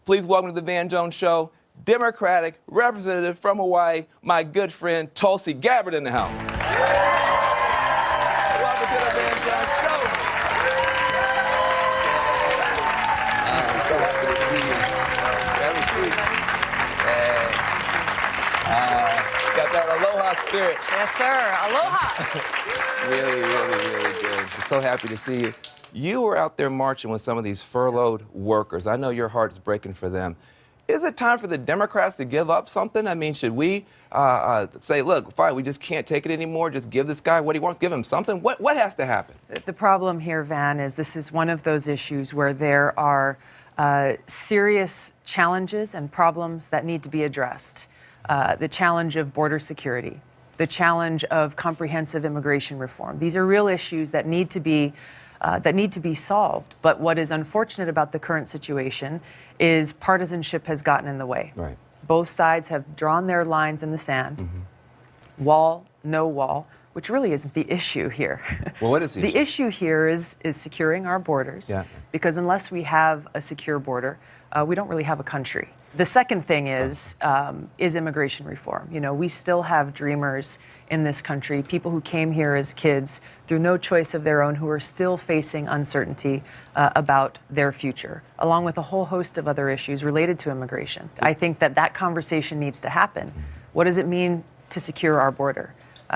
Please welcome to the Van Jones Show, Democratic representative from Hawaii, my good friend Tulsi Gabbard in the house. Welcome to the Van Jones Show. So happy to see you. Very sweet. Got that aloha spirit. Yes, sir. Aloha. Really good. So happy to see you. You were out there marching with some of these furloughed workers. I know your heart's breaking for them. Is it time for the Democrats to give up something? I mean, should we say, look, fine, we just can't take it anymore, just give this guy what he wants, give him something? What has to happen? The problem here, Van, is this is one of those issues where there are serious challenges and problems that need to be addressed. The challenge of border security, the challenge of comprehensive immigration reform. These are real issues that need to be solved. But what is unfortunate about the current situation is partisanship has gotten in the way. Right. Both sides have drawn their lines in the sand. Mm-hmm. Wall, no wall, which really isn't the issue here. Well, what is the issue? The issue here is securing our borders. Yeah. Because unless we have a secure border, we don't really have a country. The second thing is immigration reform. You know, we still have dreamers in this country, people who came here as kids through no choice of their own, who are still facing uncertainty about their future, along with a whole host of other issues related to immigration. I think that conversation needs to happen. What does it mean to secure our border?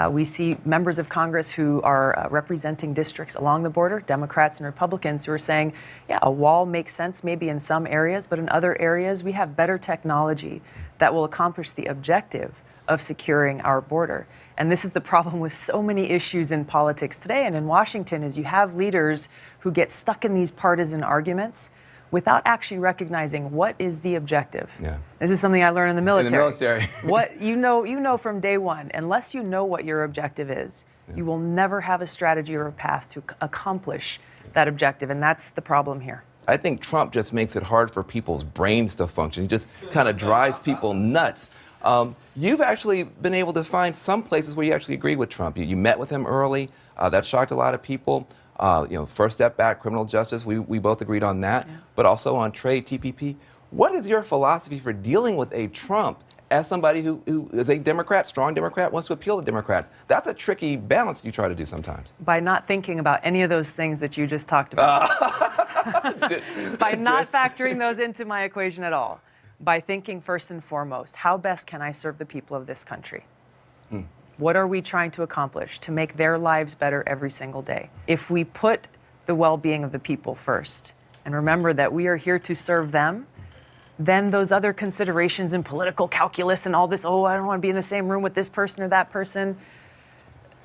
We see members of Congress who are representing districts along the border, Democrats and Republicans, who are saying, yeah, a wall makes sense maybe in some areas, but in other areas we have better technology that will accomplish the objective of securing our border. And this is the problem with so many issues in politics today and in Washington, is you have leaders who get stuck in these partisan arguments without actually recognizing what is the objective. Yeah. This is something I learned in the military. In the military. What you know from day one, unless you know what your objective is, you will never have a strategy or a path to accomplish that objective, and that's the problem here. I think Trump just makes it hard for people's brains to function. He just kind of drives people nuts. You've actually been able to find some places where you actually agree with Trump. You met with him early. That shocked a lot of people. First step back, criminal justice, we both agreed on that, yeah. But also on trade, TPP. What is your philosophy for dealing with a Trump as somebody who is a Democrat, strong Democrat, wants to appeal to Democrats? That's a tricky balance you try to do sometimes. By not thinking about any of those things that you just talked about. By not factoring those into my equation at all. By thinking first and foremost, how best can I serve the people of this country? What are we trying to accomplish to make their lives better every single day? If we put the well-being of the people first, and remember that we are here to serve them, then those other considerations in political calculus and all this, oh, I don't want to be in the same room with this person or that person,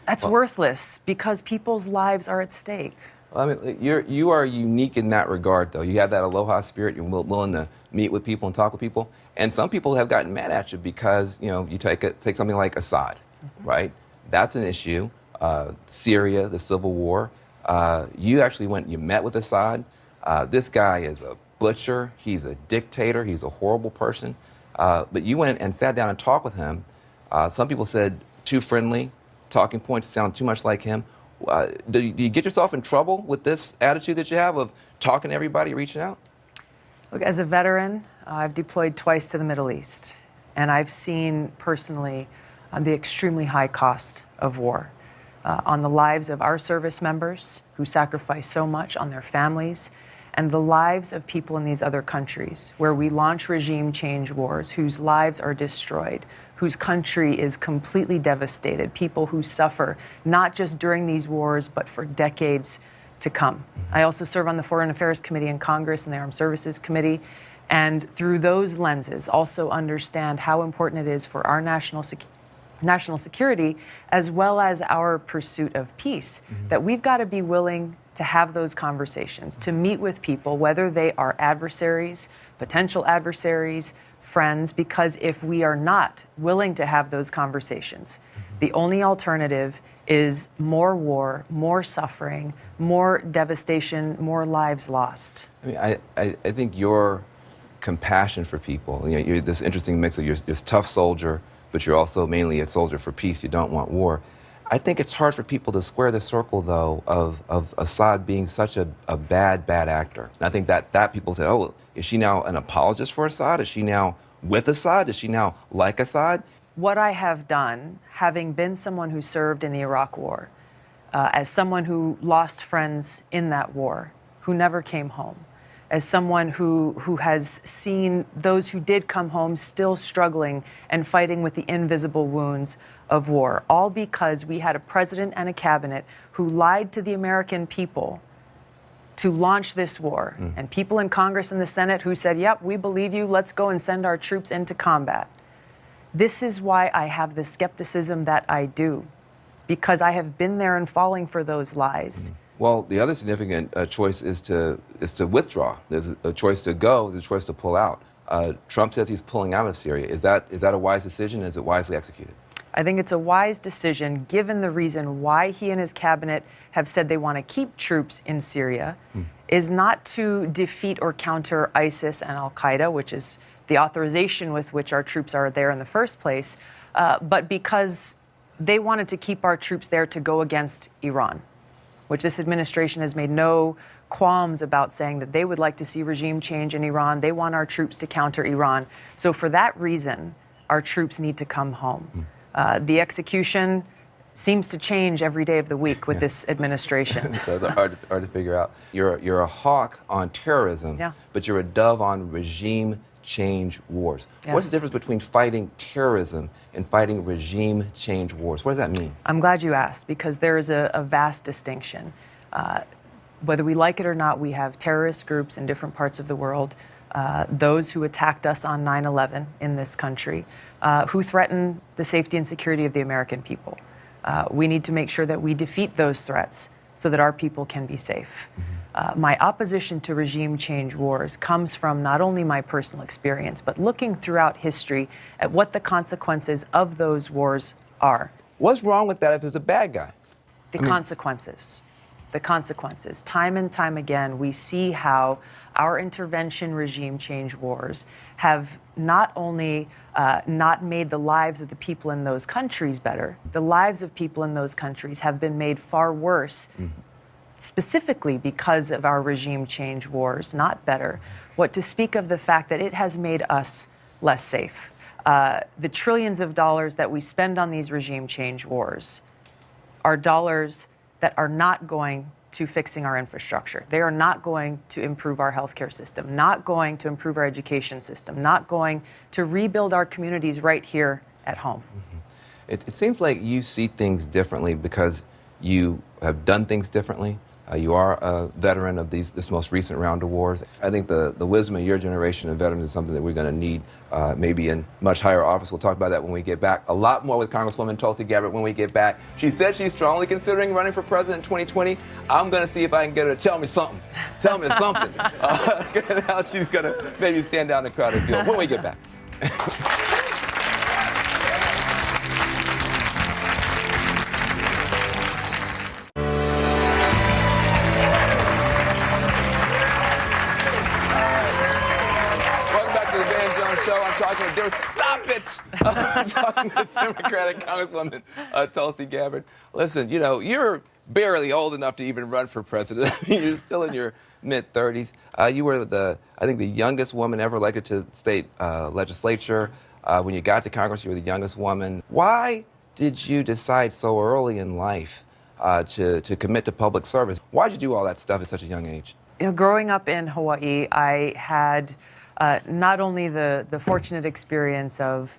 that's worthless because people's lives are at stake. I mean, you are unique in that regard, though. You have that aloha spirit. You're willing to meet with people and talk with people. And some people have gotten mad at you because, you take something like Assad, right? That's an issue. Syria, the civil war. You actually you met with Assad. This guy is a butcher. He's a dictator. He's a horrible person. But you went and sat down and talked with him. Some people said too friendly, talking points sound too much like him. Do you get yourself in trouble with this attitude that you have of talking to everybody, reaching out? Look, as a veteran, I've deployed twice to the Middle East, and I've seen personally the extremely high cost of war on the lives of our service members who sacrifice so much, on their families, and the lives of people in these other countries where we launch regime change wars, whose lives are destroyed, whose country is completely devastated, people who suffer not just during these wars, but for decades to come. I also serve on the Foreign Affairs Committee in Congress and the Armed Services Committee, and through those lenses also understand how important it is for our national security as well as our pursuit of peace, that we've got to be willing to have those conversations, to meet with people, whether they are adversaries, potential adversaries, friends, because if we are not willing to have those conversations, the only alternative is more war, more suffering, more devastation, more lives lost. I mean, I think your compassion for people, you're this interesting mix of you're this tough soldier, but you're also mainly a soldier for peace. You don't want war. I think it's hard for people to square the circle, though, of Assad being such a bad actor. And I think that people say, oh, is she now an apologist for Assad? Is she now with Assad? Is she now like Assad? What I have done, having been someone who served in the Iraq War, as someone who lost friends in that war, who never came home, as someone who has seen those who did come home still struggling and fighting with the invisible wounds of war, all because we had a president and a cabinet who lied to the American people to launch this war, and people in Congress and the Senate who said, yep, we believe you, let's go and send our troops into combat. This is why I have the skepticism that I do, because I have been there and falling for those lies. Well, the other significant choice is to withdraw. There's a choice to go, there's a choice to pull out. Trump says he's pulling out of Syria. Is that a wise decision? Is it wisely executed? I think it's a wise decision given the reason why he and his cabinet have said they want to keep troops in Syria is not to defeat or counter ISIS and al-Qaeda, which is the authorization with which our troops are there in the first place, but because they wanted to keep our troops there to go against Iran, which this administration has made no qualms about saying that they would like to see regime change in Iran. They want our troops to counter Iran. So for that reason, our troops need to come home. The execution seems to change every day of the week with this administration. So it's hard to figure out. You're a hawk on terrorism, but you're a dove on regime change wars. Yes. What's the difference between fighting terrorism and fighting regime change wars? What does that mean? I'm glad you asked, because there is a vast distinction. Whether we like it or not, we have terrorist groups in different parts of the world, those who attacked us on 9/11 in this country, who threaten the safety and security of the American people. We need to make sure that we defeat those threats so that our people can be safe. My opposition to regime change wars comes from not only my personal experience, but looking throughout history at what the consequences of those wars are. What's wrong with that if there's a bad guy? The consequences. The consequences. Time and time again, we see how our intervention regime change wars have not only not made the lives of the people in those countries better, the lives of people in those countries have been made far worse, specifically because of our regime change wars, not better. What to speak of the fact that it has made us less safe. The trillions of dollars that we spend on these regime change wars are dollars that are not going to fixing our infrastructure. They are not going to improve our healthcare system, not going to improve our education system, not going to rebuild our communities right here at home. It seems like you see things differently because you have done things differently. You are a veteran of this most recent round of wars. I think the wisdom of your generation of veterans is something that we're going to need maybe in much higher office. We'll talk about that when we get back. A lot more with Congresswoman Tulsi Gabbard when we get back. She said she's strongly considering running for president in 2020. I'm going to see if I can get her to tell me something. Tell me something. How she's going to maybe stand down in the crowded field when we get back. I'm talking to Democratic Congresswoman Tulsi Gabbard. Listen, you know, you're barely old enough to even run for president. I mean, you're still in your mid-30s. You were I think the youngest woman ever elected to the state legislature. When you got to Congress, you were the youngest woman. Why did you decide so early in life to commit to public service? Why did you do all that stuff at such a young age? You know, growing up in Hawaii, I had not only the fortunate experience of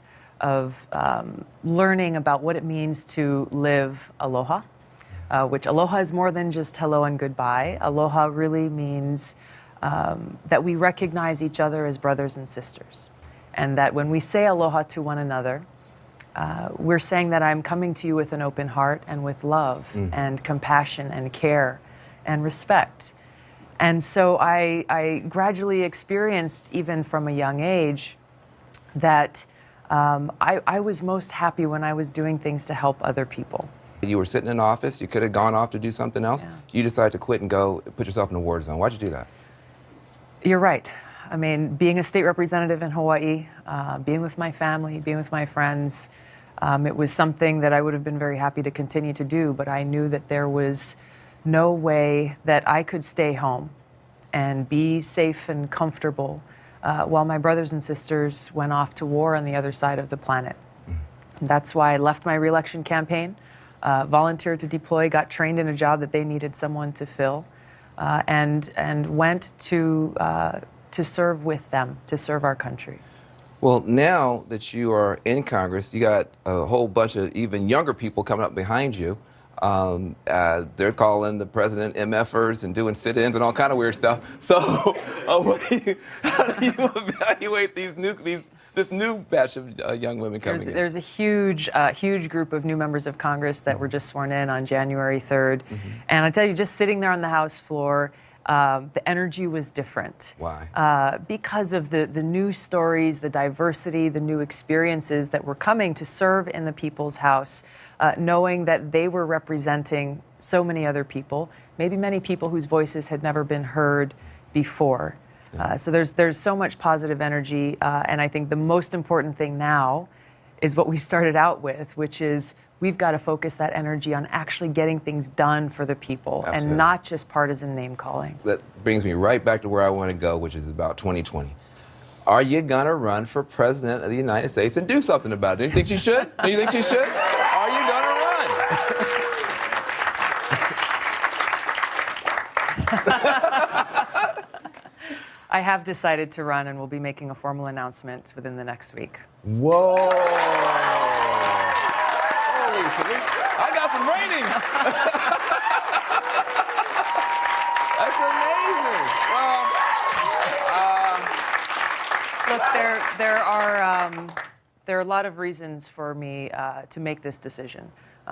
learning about what it means to live aloha, which aloha is more than just hello and goodbye. Aloha really means that we recognize each other as brothers and sisters, and that when we say aloha to one another, we're saying that I'm coming to you with an open heart and with love and compassion and care and respect. And so I gradually experienced, even from a young age, that I was most happy when I was doing things to help other people. You were sitting in office, you could have gone off to do something else. Yeah. You decided to quit and go put yourself in a war zone. Why'd you do that? You're right. I mean, being a state representative in Hawaii, being with my family, being with my friends, It was something that I would have been very happy to continue to do, but I knew that there was no way that I could stay home and be safe and comfortable while my brothers and sisters went off to war on the other side of the planet. That's why I left my re-election campaign, volunteered to deploy, got trained in a job that they needed someone to fill, and went to serve with them, to serve our country. Well, now that you are in Congress, you got a whole bunch of even younger people coming up behind you. They're calling the president MFers and doing sit-ins and all kind of weird stuff. So, how do you evaluate this new batch of young women coming in? There's a huge group of new members of Congress that were just sworn in on January 3rd. And I tell you, just sitting there on the House floor, the energy was different. Why? Because of the new stories, the diversity, the new experiences that were coming to serve in the People's House, knowing that they were representing so many other people, maybe many people whose voices had never been heard before. So there's so much positive energy, and I think the most important thing now is what we started out with, which is we've got to focus that energy on actually getting things done for the people. Absolutely. And not just partisan name calling. That brings me right back to where I want to go, which is about 2020. Are you gonna run for president of the United States and do something about it? Do you think she should? Do you think she should? Are you gonna run? I have decided to run, and we'll be making a formal announcement within the next week. Whoa! Holy, I got some ratings. That's amazing. Well, look, there are a lot of reasons for me to make this decision.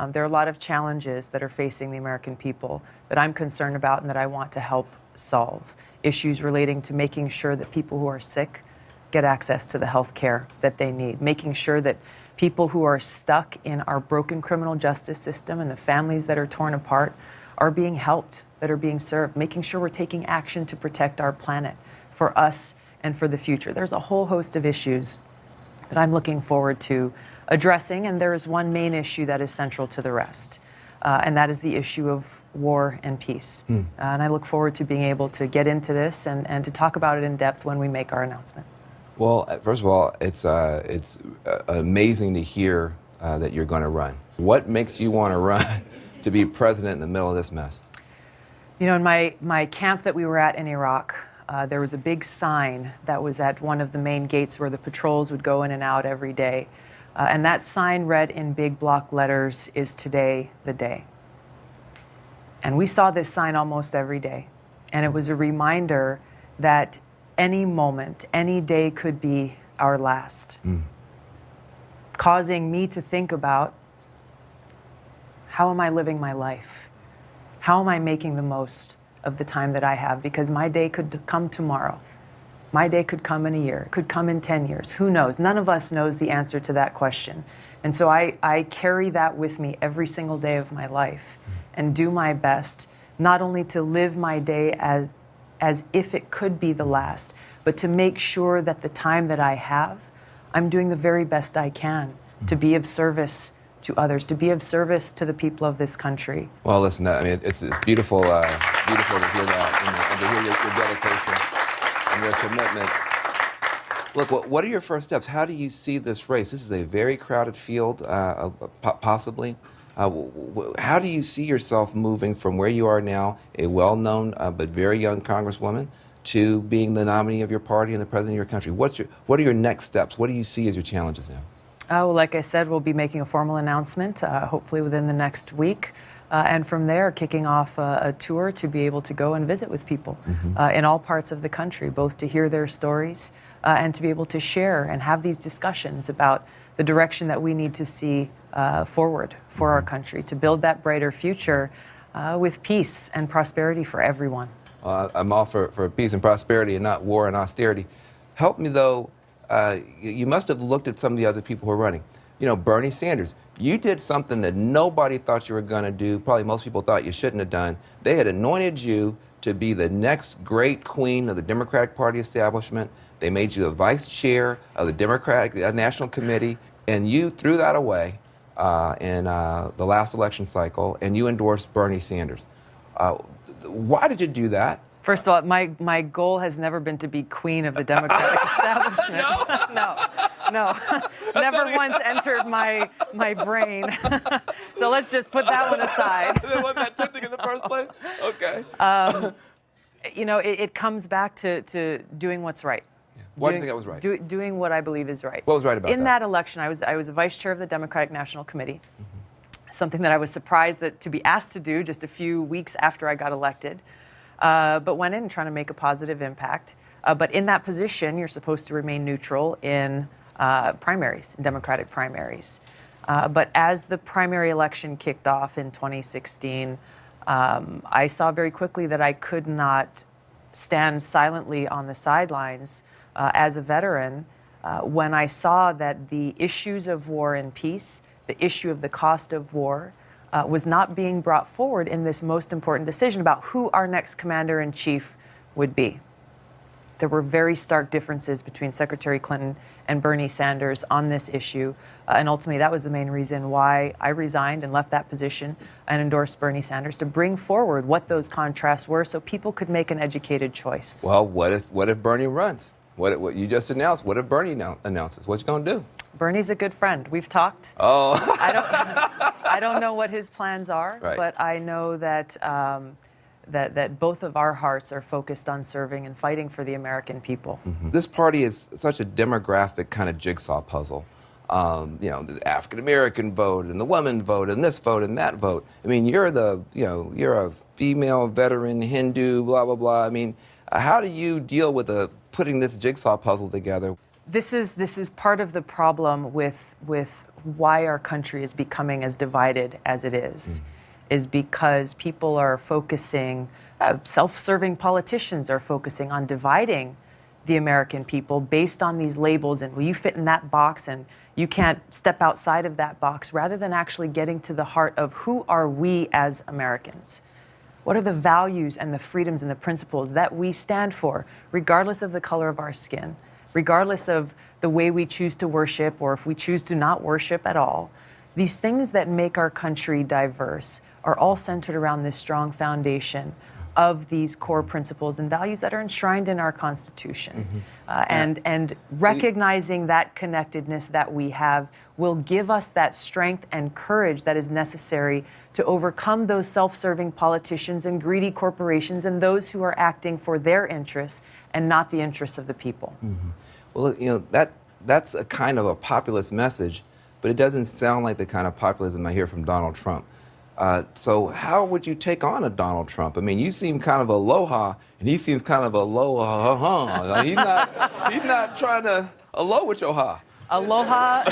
There are a lot of challenges that are facing the American people that I'm concerned about and that I want to help solve. Issues relating to making sure that people who are sick get access to the health care that they need, making sure that people who are stuck in our broken criminal justice system and the families that are torn apart are being helped, that are being served, making sure we're taking action to protect our planet for us and for the future. There's a whole host of issues that I'm looking forward to addressing, and there is one main issue that is central to the rest. And that is the issue of war and peace. And I look forward to being able to get into this and to talk about it in depth when we make our announcement. Well, first of all, it's amazing to hear that you're going to run. What makes you want to run to be president in the middle of this mess? You know, in my camp that we were at in Iraq, there was a big sign that was at one of the main gates where the patrols would go in and out every day. And that sign read in big block letters, "Is today the day?" And we saw this sign almost every day. And it was a reminder that any moment, any day could be our last. Causing me to think about, how am I living my life? How am I making the most of the time that I have? Because my day could come tomorrow. My day could come in a year, it could come in 10 years, who knows? None of us knows the answer to that question. And so I carry that with me every single day of my life and do my best, not only to live my day as if it could be the last, but to make sure that the time that I have, I'm doing the very best I can to be of service to others, to be of service to the people of this country. Well, listen, I mean, it's beautiful, beautiful to hear that and to hear your dedication and your commitment. Look, what are your first steps? How do you see this race? This is a very crowded field, possibly. How do you see yourself moving from where you are now, a well-known but very young congresswoman, to being the nominee of your party and the president of your country? What are your next steps? What do you see as your challenges now? Well, like I said, we'll be making a formal announcement, hopefully within the next week. And from there, kicking off a tour to be able to go and visit with people in all parts of the country, both to hear their stories and to be able to share and have these discussions about the direction that we need to see forward for our country, to build that brighter future with peace and prosperity for everyone. I'm all for peace and prosperity and not war and austerity. Help me, though. You must have looked at some of the other people who are running. You know, Bernie Sanders. You did something that nobody thought you were going to do. Probably most people thought you shouldn't have done. They had anointed you to be the next great queen of the Democratic Party establishment. They made you the vice chair of the Democratic National Committee. And you threw that away in the last election cycle, and you endorsed Bernie Sanders. Why did you do that? First of all, my goal has never been to be queen of the Democratic establishment. No. Never once entered my brain. So let's just put that one aside. It wasn't that tempting in the first place? Okay. You know, it comes back to doing what's right. Why do you think that was right? Doing what I believe is right. What was right about that? In that election, I was a vice chair of the Democratic National Committee, something that I was surprised to be asked to do just a few weeks after I got elected, but went in trying to make a positive impact. But in that position, you're supposed to remain neutral in primaries, in Democratic primaries. But as the primary election kicked off in 2016, I saw very quickly that I could not stand silently on the sidelines as a veteran when I saw that the issues of war and peace, the issue of the cost of war, was not being brought forward in this most important decision about who our next commander-in-chief would be. There were very stark differences between Secretary Clinton and Bernie Sanders on this issue, and ultimately that was the main reason why I resigned and left that position and endorsed Bernie Sanders, to bring forward what those contrasts were so people could make an educated choice. Well, what if Bernie runs? What you just announced, what if Bernie announces? What's he going to do? Bernie's a good friend. We've talked. Oh. I don't know what his plans are, right. But I know that that both of our hearts are focused on serving and fighting for the American people. Mm-hmm. This party is such a demographic kind of jigsaw puzzle. You know, the African American vote and the women vote and this vote and that vote. I mean, you're a female veteran Hindu, blah blah blah. I mean, how do you deal with putting this jigsaw puzzle together? This is part of the problem with why our country is becoming as divided as it is because people are focusing, self-serving politicians are focusing on dividing the American people based on these labels and, well, you fit in that box and you can't step outside of that box, rather than actually getting to the heart of who are we as Americans. What are the values and the freedoms and the principles that we stand for, regardless of the color of our skin, regardless of the way we choose to worship or if we choose to not worship at all. These things that make our country diverse are all centered around this strong foundation of these core principles and values that are enshrined in our Constitution. And recognizing that connectedness that we have will give us that strength and courage that is necessary to overcome those self-serving politicians and greedy corporations and those who are acting for their interests and not the interests of the people. Well, you know, that's a kind of a populist message, but it doesn't sound like the kind of populism I hear from Donald Trump. So how would you take on a Donald Trump? I mean, you seem kind of aloha, and he seems kind of aloha. He's not trying to aloha with your ha. Aloha.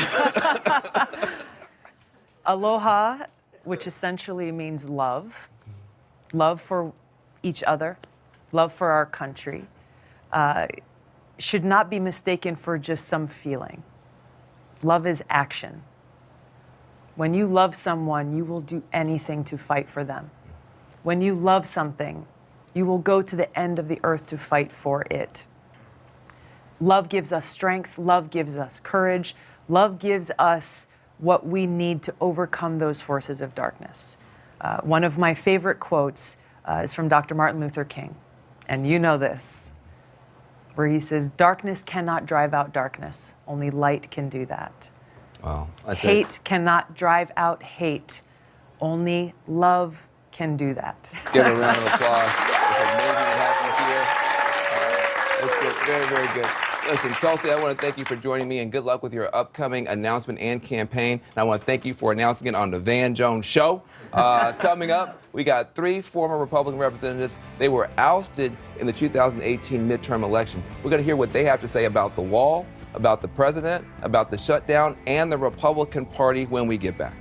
Aloha, which essentially means love. Love for each other, love for our country, should not be mistaken for just some feeling. Love is action. When you love someone, you will do anything to fight for them. When you love something, you will go to the end of the earth to fight for it. Love gives us strength. Love gives us courage. Love gives us what we need to overcome those forces of darkness. One of my favorite quotes is from Dr. Martin Luther King, and you know this, where he says, "Darkness cannot drive out darkness. Only light can do that." Wow. Hate cannot drive out hate. Only love can do that. Give a round of applause. It's amazing to have you here. It's good. Very, very good. Listen, Tulsi, I want to thank you for joining me, and good luck with your upcoming announcement and campaign. And I want to thank you for announcing it on the Van Jones Show. Coming up, we got 3 former Republican representatives. They were ousted in the 2018 midterm election. We're going to hear what they have to say about the wall, about the president, about the shutdown, and the Republican Party when we get back.